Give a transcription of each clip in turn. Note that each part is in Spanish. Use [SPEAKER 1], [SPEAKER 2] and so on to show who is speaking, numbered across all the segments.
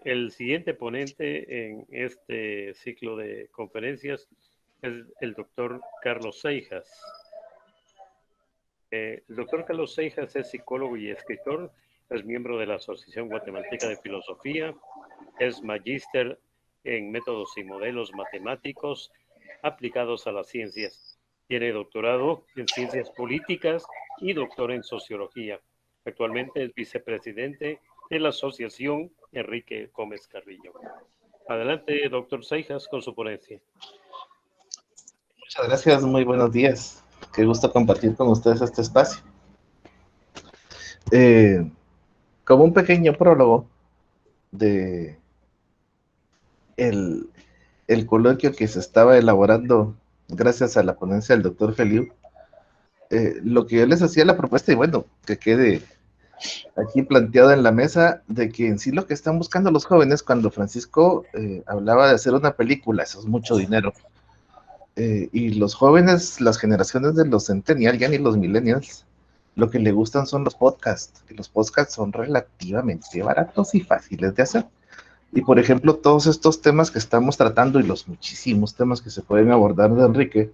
[SPEAKER 1] El siguiente ponente en este ciclo de conferencias es el doctor Carlos Seijas. El doctor Carlos Seijas es psicólogo y escritor, es miembro de la Asociación Guatemalteca de Filosofía, es magíster en métodos y modelos matemáticos aplicados a las ciencias. Tiene doctorado en ciencias políticas y doctor en sociología. Actualmente es vicepresidente de la Asociación Enrique Gómez Carrillo. Adelante, doctor Seijas, con su ponencia.
[SPEAKER 2] Muchas gracias, muy buenos días. Qué gusto compartir con ustedes este espacio. Como un pequeño prólogo de el coloquio que se estaba elaborando gracias a la ponencia del doctor Feliu, lo que yo les hacía la propuesta, y bueno, que quede aquí planteado en la mesa, de que en sí lo que están buscando los jóvenes, cuando Francisco hablaba de hacer una película, eso es mucho dinero, y los jóvenes, las generaciones de los centennials, ya ni los millennials, lo que le gustan son los podcasts, y los podcasts son relativamente baratos y fáciles de hacer. Y por ejemplo, todos estos temas que estamos tratando y los muchísimos temas que se pueden abordar de Enrique,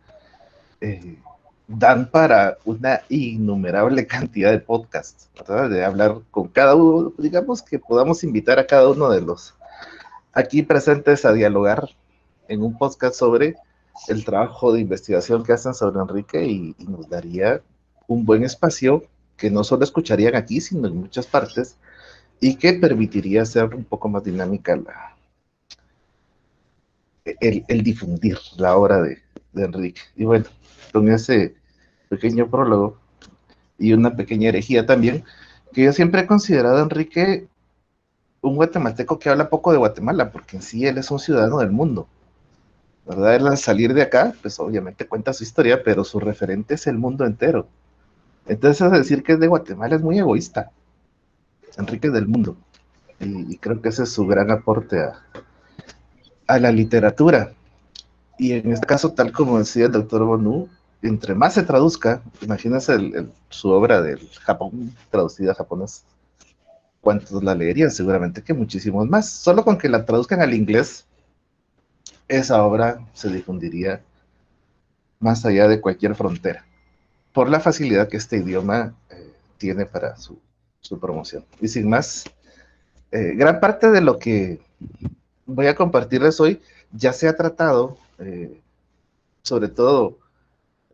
[SPEAKER 2] dan para una innumerable cantidad de podcasts, ¿verdad? De hablar con cada uno, digamos que podamos invitar a cada uno de los aquí presentes a dialogar en un podcast sobre el trabajo de investigación que hacen sobre Enrique, y nos daría un buen espacio que no solo escucharían aquí, sino en muchas partes, y que permitiría hacer un poco más dinámica el difundir la obra de Enrique. Y bueno, con ese pequeño prólogo y una pequeña herejía también, que yo siempre he considerado a Enrique un guatemalteco que habla poco de Guatemala, porque en sí él es un ciudadano del mundo, ¿verdad? Él al salir de acá, pues obviamente cuenta su historia, pero su referente es el mundo entero. Entonces, decir que es de Guatemala es muy egoísta. Enrique es del mundo. Y creo que ese es su gran aporte a la literatura. Y en este caso, tal como decía el doctor Bonu, entre más se traduzca, imagínense su obra del Japón, traducida a japonés, ¿cuántos la leerían? Seguramente que muchísimos más. Solo con que la traduzcan al inglés, esa obra se difundiría más allá de cualquier frontera, por la facilidad que este idioma tiene para su promoción. Y sin más, gran parte de lo que voy a compartirles hoy ya se ha tratado, sobre todo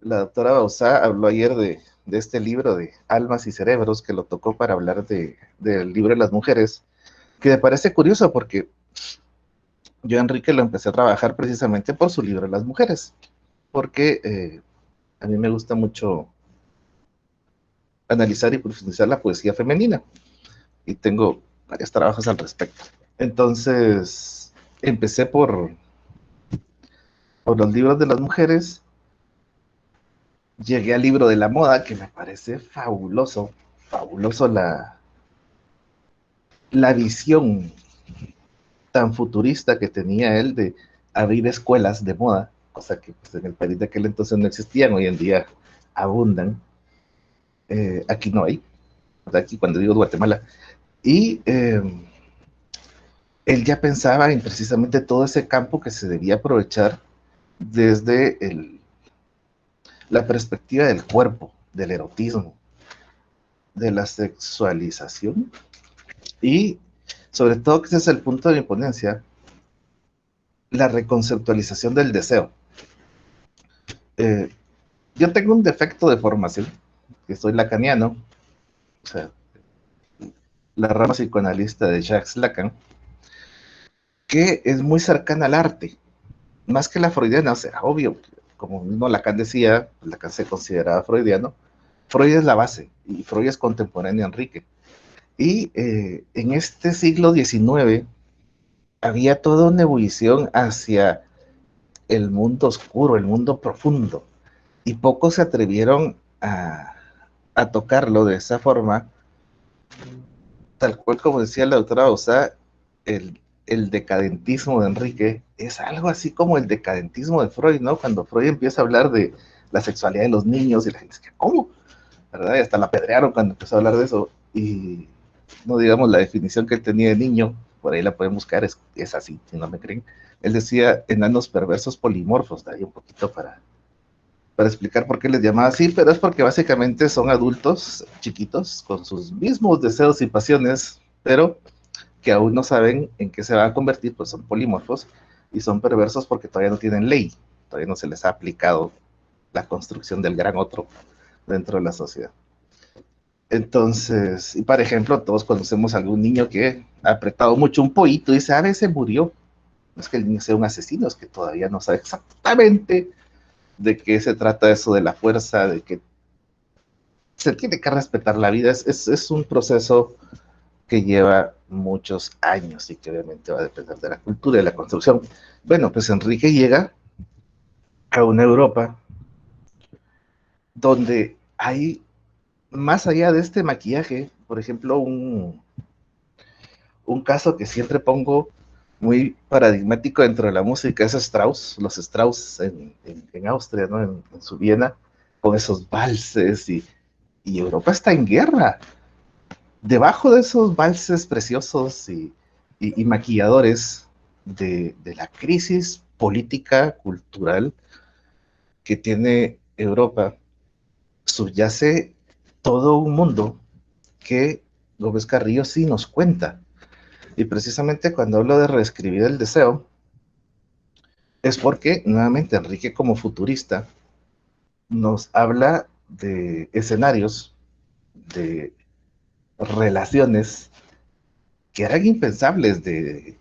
[SPEAKER 2] la doctora Bauzá habló ayer de este libro de Almas y Cerebros, que lo tocó para hablar del libro de las mujeres, que me parece curioso porque yo a Enrique lo empecé a trabajar precisamente por su libro de las mujeres, porque a mí me gusta mucho analizar y profundizar la poesía femenina, y tengo varios trabajos al respecto. Entonces, empecé por los libros de las mujeres, llegué al libro de la moda, que me parece fabuloso, fabuloso la visión tan futurista que tenía él de abrir escuelas de moda, cosa que pues, en el país de aquel entonces no existían, hoy en día abundan. Aquí no hay, aquí cuando digo Guatemala. Y él ya pensaba en precisamente todo ese campo que se debía aprovechar desde la perspectiva del cuerpo, del erotismo, de la sexualización, y sobre todo, que ese es el punto de mi ponencia, la reconceptualización del deseo. Eh, yo tengo un defecto de formación, que soy lacaniano, o sea, la rama psicoanalista de Jacques Lacan, que es muy cercana al arte, más que la freudiana. O sea, obvio, como mismo Lacan decía, Lacan se consideraba freudiano. Freud es la base, y Freud es contemporáneo a Enrique. Y en este siglo XIX había toda una ebullición hacia el mundo oscuro, el mundo profundo, y pocos se atrevieron a tocarlo de esa forma, tal cual como decía la doctora Osa, el decadentismo de Enrique es algo así como el decadentismo de Freud, ¿no? Cuando Freud empieza a hablar de la sexualidad de los niños, y la gente dice, ¿cómo? ¿Verdad? Y hasta la apedrearon cuando empezó a hablar de eso, y no digamos la definición que él tenía de niño, por ahí la pueden buscar, es así, si no me creen. Él decía enanos perversos polimorfos, daría un poquito para explicar por qué les llamaba así, pero es porque básicamente son adultos chiquitos con sus mismos deseos y pasiones, pero que aún no saben en qué se van a convertir, pues son polimorfos y son perversos porque todavía no tienen ley, todavía no se les ha aplicado la construcción del gran otro dentro de la sociedad. Entonces, y por ejemplo, todos conocemos a algún niño que ha apretado mucho un pollito y dice, a veces murió. No es que el niño sea un asesino, es que todavía no sabe exactamente de qué se trata eso de la fuerza, de que se tiene que respetar la vida. Es un proceso que lleva muchos años y que obviamente va a depender de la cultura y de la construcción. Bueno, pues Enrique llega a una Europa donde hay, más allá de este maquillaje, por ejemplo, un caso que siempre pongo muy paradigmático dentro de la música es Strauss, los Strauss en Austria, ¿no? En su Viena, con esos valses y Europa está en guerra. Debajo de esos valses preciosos y maquilladores de la crisis política, cultural que tiene Europa, subyace todo un mundo que Gómez Carrillo sí nos cuenta. Y precisamente cuando hablo de reescribir el deseo, es porque nuevamente Enrique como futurista nos habla de escenarios, de relaciones que eran impensables de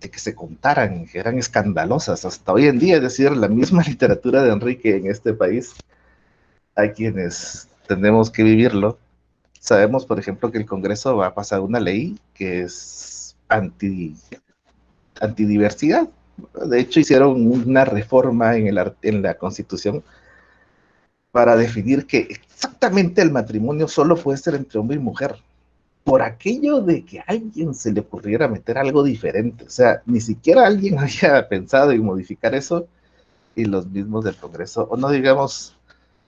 [SPEAKER 2] que se contaran, que eran escandalosas hasta hoy en día. Es decir, la misma literatura de Enrique en este país, hay quienes tenemos que vivirlo. Sabemos, por ejemplo, que el Congreso va a pasar una ley que es antidiversidad. De hecho, hicieron una reforma en la Constitución para definir que exactamente el matrimonio solo puede ser entre hombre y mujer, por aquello de que a alguien se le ocurriera meter algo diferente. O sea, ni siquiera alguien había pensado en modificar eso y los mismos del Congreso, o no digamos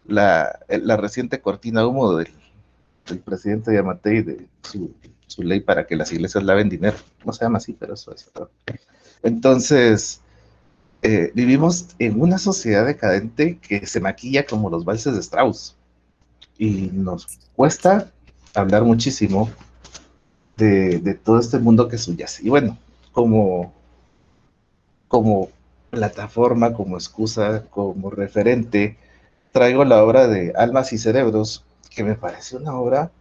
[SPEAKER 2] la reciente cortina humo del presidente Yamatei de su ley para que las iglesias laven dinero. No se llama así, pero eso es. Entonces, vivimos en una sociedad decadente que se maquilla como los valses de Strauss y nos cuesta hablar muchísimo de todo este mundo que subyace. Y bueno, como, como plataforma, como excusa, como referente, traigo la obra de Almas y Cerebros, que me parece una obra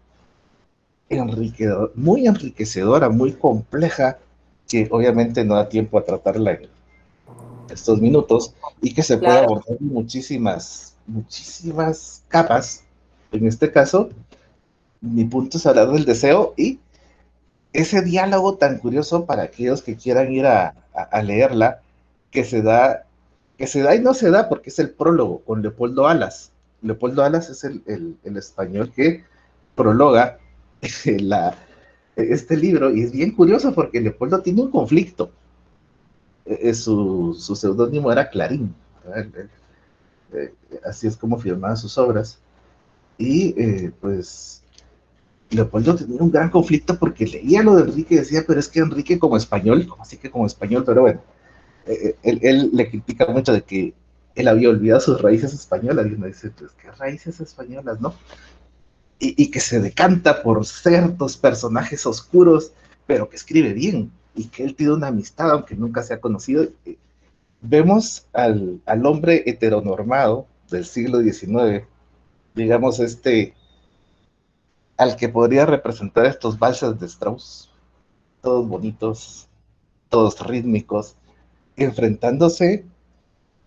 [SPEAKER 2] muy enriquecedora, muy compleja, que obviamente no da tiempo a tratarla en estos minutos y que se puede
[SPEAKER 3] Claro.
[SPEAKER 2] abordar muchísimas capas. En este caso, mi punto es hablar del deseo y ese diálogo tan curioso para aquellos que quieran ir a leerla, que se da, que se da y no se da porque es el prólogo con Leopoldo Alas. Leopoldo Alas es el español que prologa la, este libro y es bien curioso porque Leopoldo tiene un conflicto. Su seudónimo era Clarín, así es como firmaba sus obras. Y pues Leopoldo tenía un gran conflicto porque leía lo de Enrique y decía, pero es que Enrique como español, como así que como español, pero bueno, él le critica mucho de que él había olvidado sus raíces españolas y uno dice, pues qué raíces españolas, ¿no? Y que se decanta por ciertos personajes oscuros, pero que escribe bien y que él tiene una amistad aunque nunca se ha conocido. Vemos al hombre heteronormado del siglo XIX, digamos, al que podría representar estos valses de Strauss, todos bonitos, todos rítmicos, enfrentándose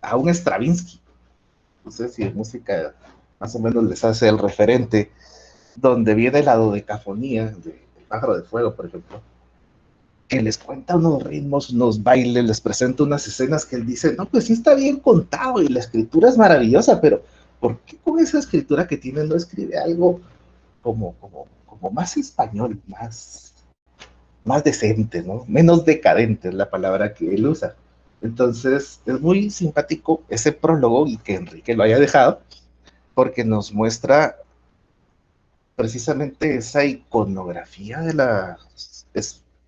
[SPEAKER 2] a un Stravinsky. No sé si en música más o menos les hace el referente, donde viene la dodecafonía de El pájaro de fuego, por ejemplo, que les cuenta unos ritmos, unos bailes, les presenta unas escenas que él dice, no, pues sí está bien contado y la escritura es maravillosa, pero ¿por qué con esa escritura que tiene no escribe algo como más español, más decente, ¿no? Menos decadente es la palabra que él usa. Entonces, es muy simpático ese prólogo y que Enrique lo haya dejado, porque nos muestra precisamente esa iconografía de la,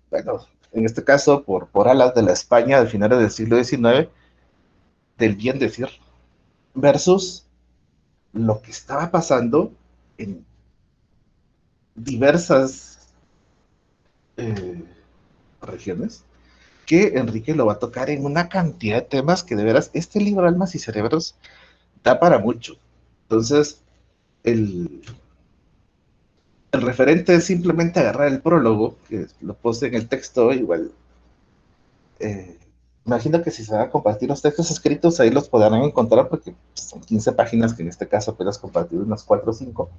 [SPEAKER 2] bueno, en este caso por alas de la España de finales del siglo XIX, del bien decir, versus lo que estaba pasando en diversas eh, regiones, que Enrique lo va a tocar en una cantidad de temas que de veras, este libro Almas y Cerebros da para mucho. Entonces, el, el referente es simplemente agarrar el prólogo, que lo puse en el texto, igual. Eh, Imagino que si se van a compartir los textos escritos, ahí los podrán encontrar, porque son 15 páginas, que en este caso apenas compartir unas 4 o 5.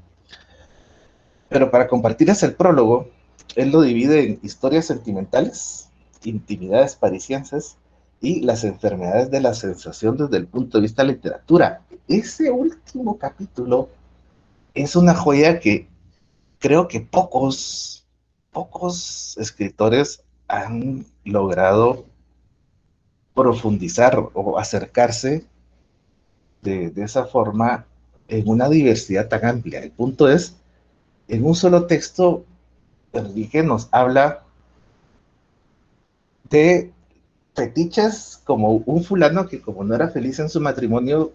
[SPEAKER 2] Pero para compartirles el prólogo, él lo divide en historias sentimentales, intimidades parisienses y las enfermedades de la sensación desde el punto de vista de la literatura. Ese último capítulo es una joya que creo que pocos escritores han logrado profundizar o acercarse de esa forma en una diversidad tan amplia. El punto es, en un solo texto, Enrique nos habla de fetiches como un fulano que, como no era feliz en su matrimonio,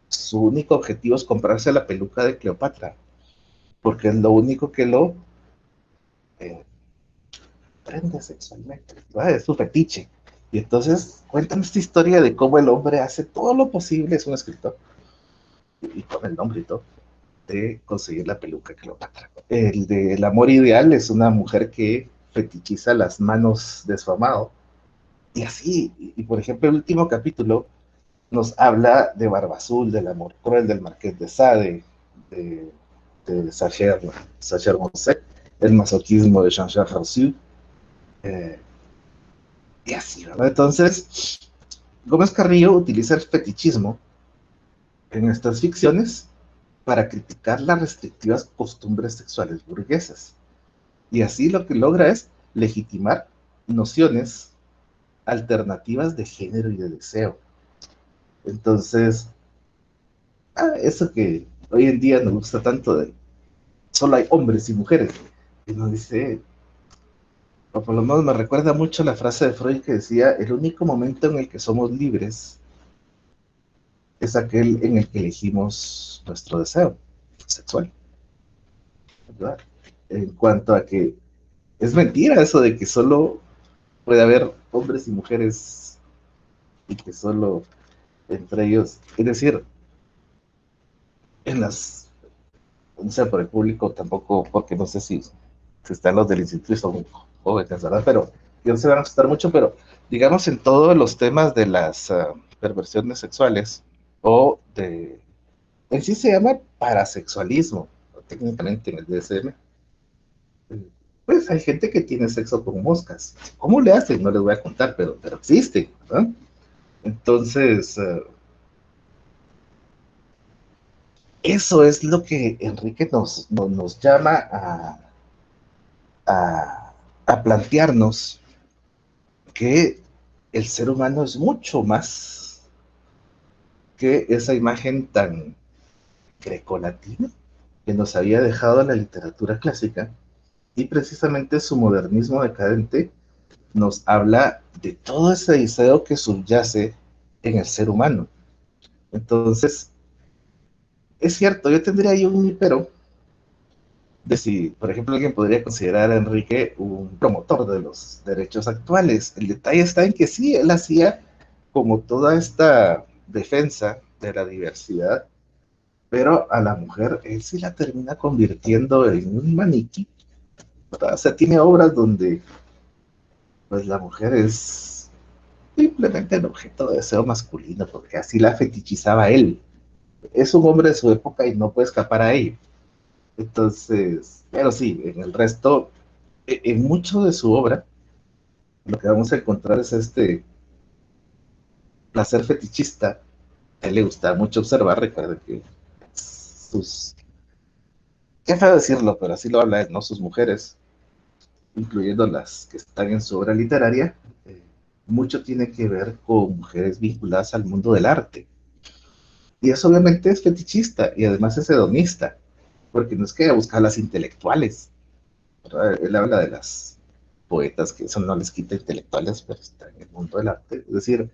[SPEAKER 2] su único objetivo es comprarse la peluca de Cleopatra, porque es lo único que lo eh, prende sexualmente, ¿verdad? Es su fetiche. Y entonces cuentan esta historia de cómo el hombre hace todo lo posible, es un escritor, y con el nombre y todo, de conseguir la peluca Cleopatra. El del amor ideal es una mujer que fetichiza las manos de su amado. Y así, por ejemplo, el último capítulo nos habla de Barba Azul, del amor cruel del Marqués de Sade, de Sacher Mosset, el masoquismo de Jean-Jacques Rousseau, eh, y así, ¿verdad? Entonces, Gómez Carrillo utiliza el fetichismo en estas ficciones para criticar las restrictivas costumbres sexuales burguesas. Y así lo que logra es legitimar nociones alternativas de género y de deseo. Entonces, eso que hoy en día nos gusta tanto de solo hay hombres y mujeres, y nos dice, o por lo menos me recuerda mucho la frase de Freud que decía, el único momento en el que somos libres es aquel en el que elegimos nuestro deseo sexual, ¿verdad? En cuanto a que es mentira eso de que solo puede haber hombres y mujeres y que solo entre ellos, es decir, en las, no sé, por el público tampoco, porque no sé si están los del instituto y son jóvenes, ¿verdad? Pero no se van a asustar mucho, pero digamos en todos los temas de las perversiones sexuales o de, en sí se llama parasexualismo, técnicamente en el DSM, pues hay gente que tiene sexo con moscas. ¿Cómo le hacen? No les voy a contar, pero existe, ¿verdad? Entonces, eso es lo que Enrique nos llama a, a plantearnos, que el ser humano es mucho más que esa imagen tan grecolatina que nos había dejado la literatura clásica, y precisamente su modernismo decadente nos habla de todo ese deseo que subyace en el ser humano. Entonces, es cierto, yo tendría ahí un pero de si, por ejemplo, alguien podría considerar a Enrique un promotor de los derechos actuales. El detalle está en que sí, él hacía como toda esta defensa de la diversidad, pero a la mujer él sí la termina convirtiendo en un maniquí, ¿verdad? O sea, tiene obras donde pues la mujer es simplemente el objeto de deseo masculino, porque así la fetichizaba él. Es un hombre de su época y no puede escapar a ello. Entonces, pero sí, en el resto, en mucho de su obra, lo que vamos a encontrar es este placer fetichista. A él le gusta mucho observar, recuerden que sus, qué feo decirlo, pero así lo habla él, ¿no? Sus mujeres, incluyendo las que están en su obra literaria, eh, mucho tiene que ver con mujeres vinculadas al mundo del arte. Y eso obviamente es fetichista y además es hedonista, porque no es que busca a las intelectuales, ¿verdad? Él habla de las poetas, que eso no les quita intelectuales, pero están en el mundo del arte. Es decir,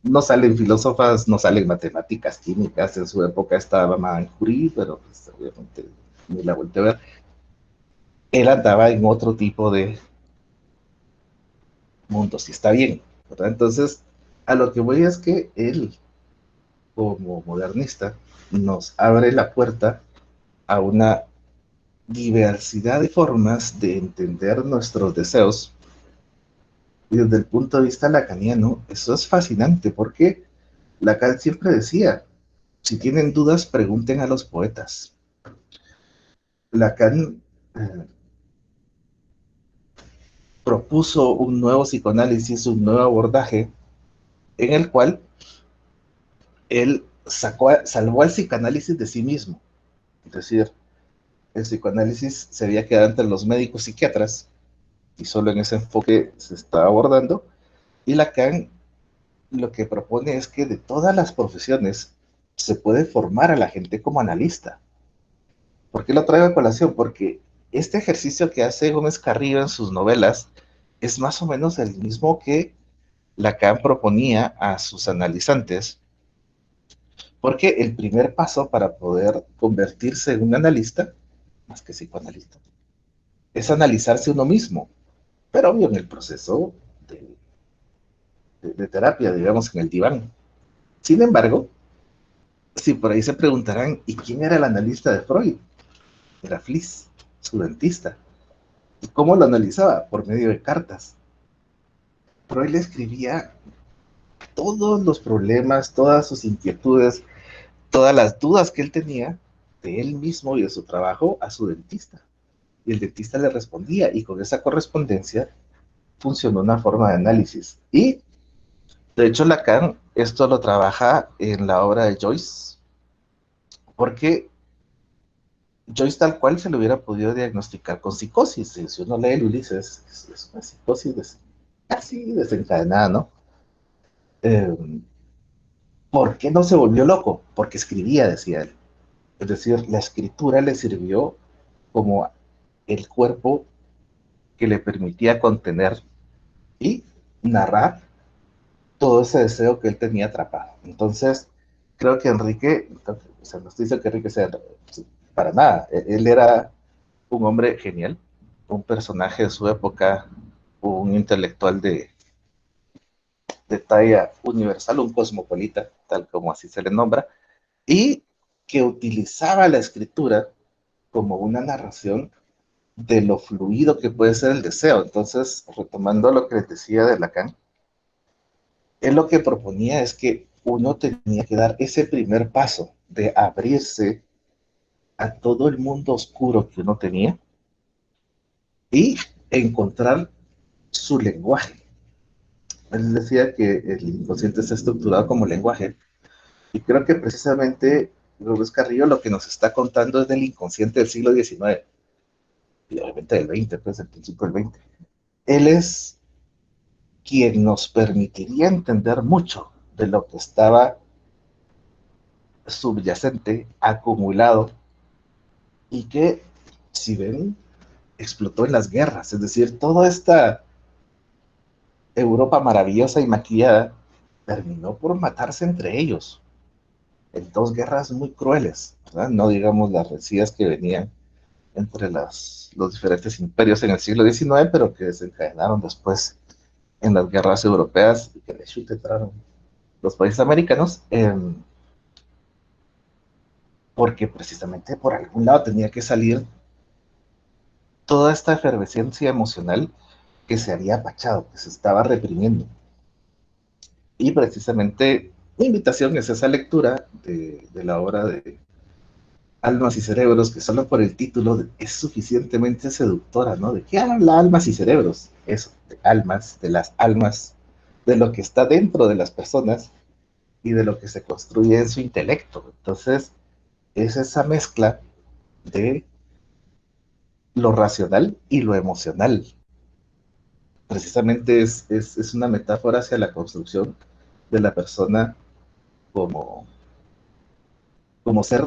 [SPEAKER 2] no salen filósofas, no salen matemáticas, químicas. En su época estaba Marie Curie, pero pues, obviamente ni la volteé a ver. Él andaba en otro tipo de mundos y está bien, ¿verdad? Entonces, a lo que voy es que él, como modernista, nos abre la puerta a una diversidad de formas de entender nuestros deseos. Y desde el punto de vista lacaniano, eso es fascinante porque Lacan siempre decía, si tienen dudas, pregunten a los poetas. Lacan propuso un nuevo psicoanálisis, un nuevo abordaje, en el cual él salvó al psicoanálisis de sí mismo. Es decir, el psicoanálisis se había quedado entre los médicos psiquiatras y solo en ese enfoque se está abordando. Y Lacan lo que propone es que de todas las profesiones se puede formar a la gente como analista. ¿Por qué lo traigo a colación? Porque este ejercicio que hace Gómez Carrillo en sus novelas es más o menos el mismo que Lacan proponía a sus analizantes, porque el primer paso para poder convertirse en un analista, más que psicoanalista, es analizarse uno mismo, pero obvio en el proceso de, de terapia, digamos, en el diván. Sin embargo, si por ahí se preguntarán, ¿y quién era el analista de Freud? Era Fliss, su dentista. ¿Y cómo lo analizaba? Por medio de cartas. Freud le escribía todos los problemas, todas sus inquietudes, todas las dudas que él tenía de él mismo y de su trabajo a su dentista. Y el dentista le respondía, y con esa correspondencia funcionó una forma de análisis. Y de hecho Lacan esto lo trabaja en la obra de Joyce, porque Joyce tal cual se lo hubiera podido diagnosticar con psicosis. Si uno lee el Ulises, es una psicosis casi desencadenada, ¿no? Eh, ¿Por qué no se volvió loco? Porque escribía, decía él. Es decir, la escritura le sirvió como el cuerpo que le permitía contener y narrar todo ese deseo que él tenía atrapado. Entonces, creo que Enrique, o sea, no estoy diciendo que Enrique sea, para nada, él era un hombre genial, un personaje de su época, un intelectual de talla universal, un cosmopolita, tal como así se le nombra, y que utilizaba la escritura como una narración de lo fluido que puede ser el deseo. Entonces, retomando lo que les decía de Lacan, él lo que proponía es que uno tenía que dar ese primer paso de abrirse a todo el mundo oscuro que uno tenía y encontrar su lenguaje. Él decía que el inconsciente está estructurado como lenguaje, y creo que precisamente Rubén Carrillo lo que nos está contando es del inconsciente del siglo XIX y obviamente del XX, pues el principio del XX. Él es quien nos permitiría entender mucho de lo que estaba subyacente, acumulado, y que, si ven, explotó en las guerras. Es decir, toda esta Europa maravillosa y maquillada terminó por matarse entre ellos en dos guerras muy crueles, ¿verdad? No digamos las rencillas que venían entre los diferentes imperios en el siglo XIX, pero que desencadenaron después en las guerras europeas y que de hecho entraron los países americanos, porque precisamente por algún lado tenía que salir toda esta efervescencia emocional que se había apachado, que se estaba reprimiendo. Y precisamente mi invitación es esa lectura de la obra de Almas y Cerebros, que solo por el título es suficientemente seductora, ¿no? ¿De qué habla Almas y Cerebros? Eso, de almas, de las almas, de lo que está dentro de las personas y de lo que se construye en su intelecto. Entonces, es esa mezcla de lo racional y lo emocional. Precisamente es una metáfora hacia la construcción de la persona como, como ser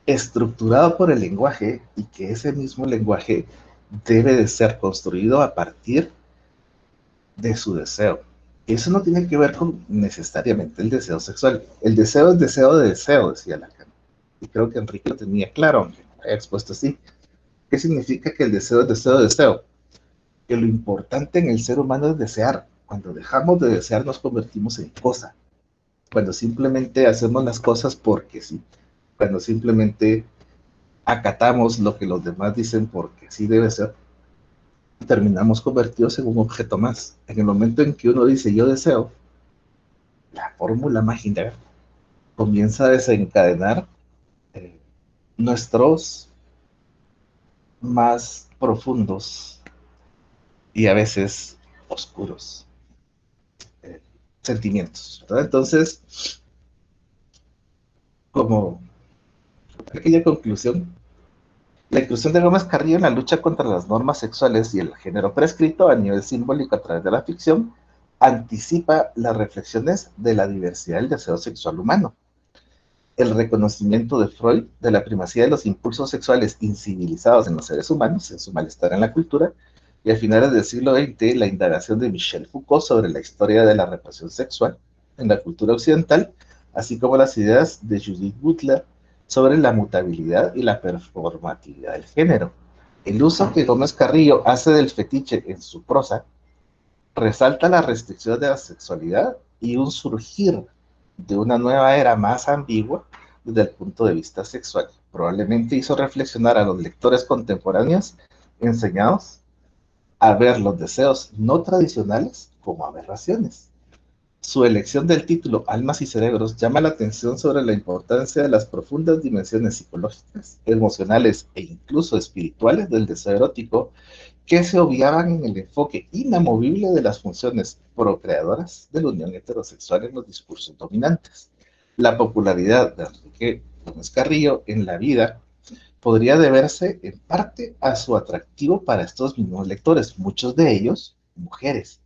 [SPEAKER 2] estructurado por el lenguaje y que ese mismo lenguaje debe de ser construido a partir de su deseo. Eso no tiene que ver con necesariamente el deseo sexual. El deseo es deseo de deseo, decía Lacan. Y creo que Enrique lo tenía claro, aunque lo haya expuesto así. ¿Qué significa que el deseo es deseo de deseo? Que lo importante en el ser humano es desear. Cuando dejamos de desear nos convertimos en cosa. Cuando simplemente hacemos las cosas porque sí. Cuando simplemente acatamos lo que los demás dicen porque sí debe ser, terminamos convertidos en un objeto más. En el momento en que uno dice yo deseo, la fórmula mágica comienza a desencadenar eh, nuestros más profundos y a veces oscuros eh, sentimientos, ¿verdad? Entonces, como pequeña conclusión, la inclusión de Gómez Carrillo en la lucha contra las normas sexuales y el género prescrito a nivel simbólico a través de la ficción anticipa las reflexiones de la diversidad del deseo sexual humano. El reconocimiento de Freud de la primacía de los impulsos sexuales incivilizados en los seres humanos, en su malestar en la cultura, y a finales del siglo XX la indagación de Michel Foucault sobre la historia de la represión sexual en la cultura occidental, así como las ideas de Judith Butler sobre la mutabilidad y la performatividad del género. El uso que Gómez Carrillo hace del fetiche en su prosa resalta la restricción de la sexualidad y un surgir de una nueva era más ambigua desde el punto de vista sexual. Probablemente hizo reflexionar a los lectores contemporáneos enseñados a ver los deseos no tradicionales como aberraciones. Su elección del título Almas y Cerebros llama la atención sobre la importancia de las profundas dimensiones psicológicas, emocionales e incluso espirituales del deseo erótico que se obviaban en el enfoque inamovible de las funciones procreadoras de la unión heterosexual en los discursos dominantes. La popularidad de Enrique Gómez Carrillo en la vida podría deberse en parte a su atractivo para estos mismos lectores, muchos de ellos mujeres,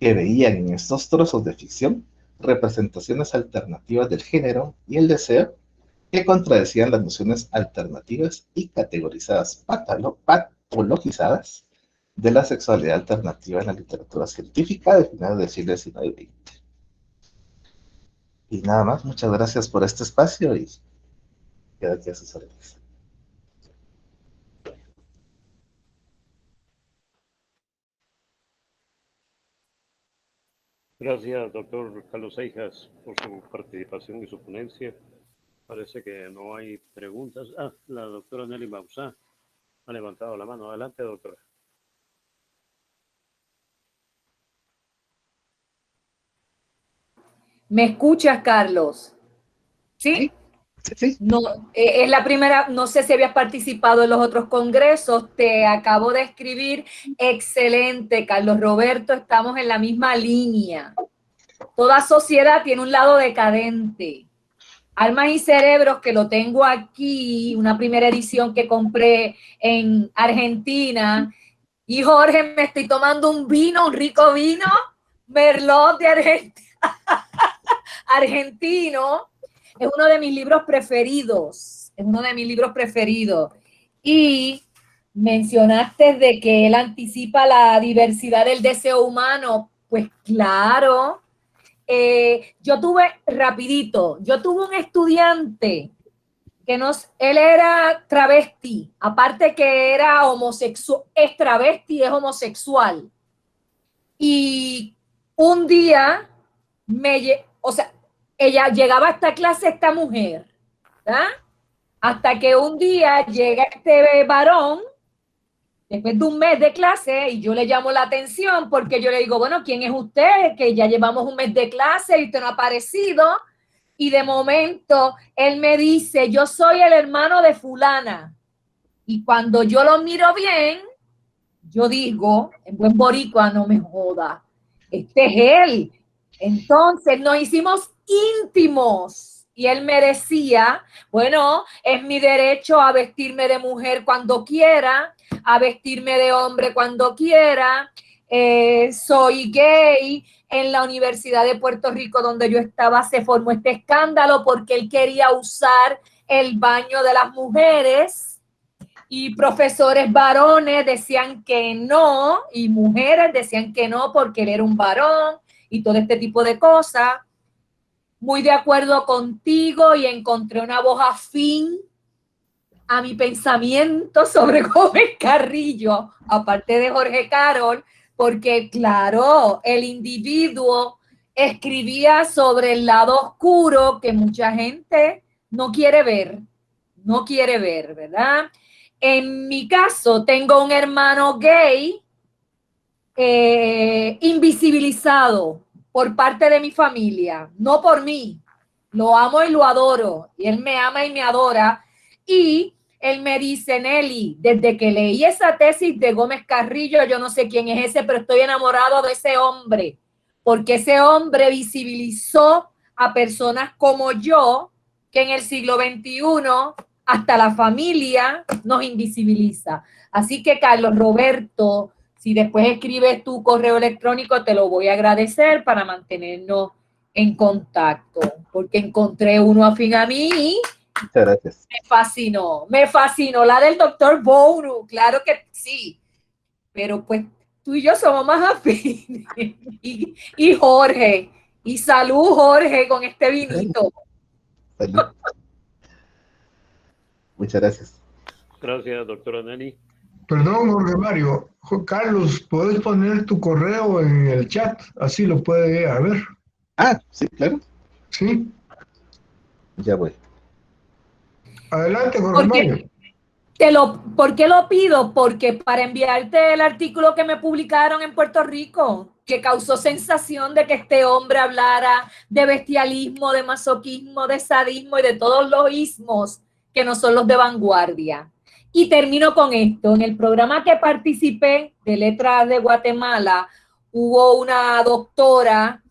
[SPEAKER 2] que veían en estos trozos de ficción representaciones alternativas del género y el deseo que contradecían las nociones alternativas y categorizadas, patologizadas de la sexualidad alternativa en la literatura científica de finales del siglo XIX y XX. Y nada más, muchas gracias por este espacio y queda aquí a sus órdenes.
[SPEAKER 1] Gracias, doctor Carlos Seijas, por su participación y su ponencia. Parece que no hay preguntas. Ah, la doctora Nelly Mausá ha levantado la mano. Adelante, doctora.
[SPEAKER 3] ¿Me escuchas, Carlos? ¿Sí?
[SPEAKER 2] Sí.
[SPEAKER 3] No, es la primera, no sé si habías participado en los otros congresos, te acabo de escribir. Excelente, Carlos Roberto, estamos en la misma línea. Toda sociedad tiene un lado decadente. Almas y Cerebros, que lo tengo aquí, una primera edición que compré en Argentina. Y Jorge, me estoy tomando un vino, un rico vino, Merlot de argentino. Es uno de mis libros preferidos. Es uno de mis libros preferidos. Y mencionaste de que él anticipa la diversidad del deseo humano. Pues claro. Yo tuve un estudiante que él era travesti, aparte que era homosexual, es travesti, es homosexual. Y un día ella llegaba a esta clase, esta mujer, ¿verdad? Hasta que un día llega este varón, después de un mes de clase, y yo le llamo la atención porque yo le digo, bueno, ¿quién es usted? Que ya llevamos un mes de clase y usted no ha aparecido. Y de momento él me dice, yo soy el hermano de fulana. Y cuando yo lo miro bien, yo digo, en buen boricua, no me joda, este es él. Entonces nos hicimos íntimos y él me decía, bueno, es mi derecho a vestirme de mujer cuando quiera, a vestirme de hombre cuando quiera, soy gay. En la Universidad de Puerto Rico donde yo estaba se formó este escándalo porque él quería usar el baño de las mujeres y profesores varones decían que no y mujeres decían que no porque él era un varón y todo este tipo de cosas. Muy de acuerdo contigo y encontré una voz afín a mi pensamiento sobre Gómez Carrillo, aparte de Jorge Carol, porque claro, el individuo escribía sobre el lado oscuro que mucha gente no quiere ver, ¿verdad? En mi caso, tengo un hermano gay invisibilizado por parte de mi familia, no por mí. Lo amo y lo adoro, y él me ama y me adora, y él me dice, Nelly, desde que leí esa tesis de Gómez Carrillo, yo no sé quién es ese, pero estoy enamorado de ese hombre, porque ese hombre visibilizó a personas como yo, que en el siglo XXI hasta la familia nos invisibiliza. Así que, Carlos Roberto, si después escribes tu correo electrónico, te lo voy a agradecer para mantenernos en contacto, porque encontré uno afín a mí.
[SPEAKER 2] Muchas gracias.
[SPEAKER 3] Me fascinó la del doctor Bounu, claro que sí, pero pues tú y yo somos más afines. Y Jorge, y salud Jorge con este vinito.
[SPEAKER 2] Salud. Muchas gracias.
[SPEAKER 1] Gracias, doctora Nani.
[SPEAKER 4] Perdón, Jorge Mario. Carlos, ¿puedes poner tu correo en el chat? Así lo puede ver.
[SPEAKER 2] Ah, sí, claro.
[SPEAKER 4] Sí.
[SPEAKER 2] Ya voy.
[SPEAKER 4] Adelante, Jorge Mario.
[SPEAKER 3] ¿Por qué lo pido? Porque para enviarte el artículo que me publicaron en Puerto Rico, que causó sensación de que este hombre hablara de bestialismo, de masoquismo, de sadismo y de todos los ismos que no son los de vanguardia. Y termino con esto. En el programa que participé de Letras de Guatemala, hubo una doctora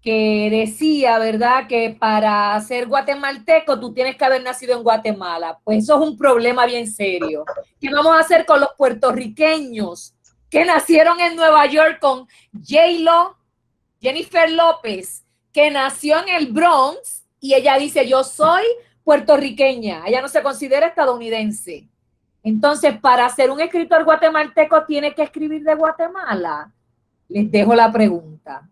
[SPEAKER 3] que decía, ¿verdad?, que para ser guatemalteco tú tienes que haber nacido en Guatemala. Pues eso es un problema bien serio. ¿Qué vamos a hacer con los puertorriqueños que nacieron en Nueva York con J-Lo, Jennifer López, que nació en el Bronx y ella dice, yo soy puertorriqueña, ella no se considera estadounidense? Entonces, para ser un escritor guatemalteco tiene que escribir de Guatemala. Les dejo la pregunta.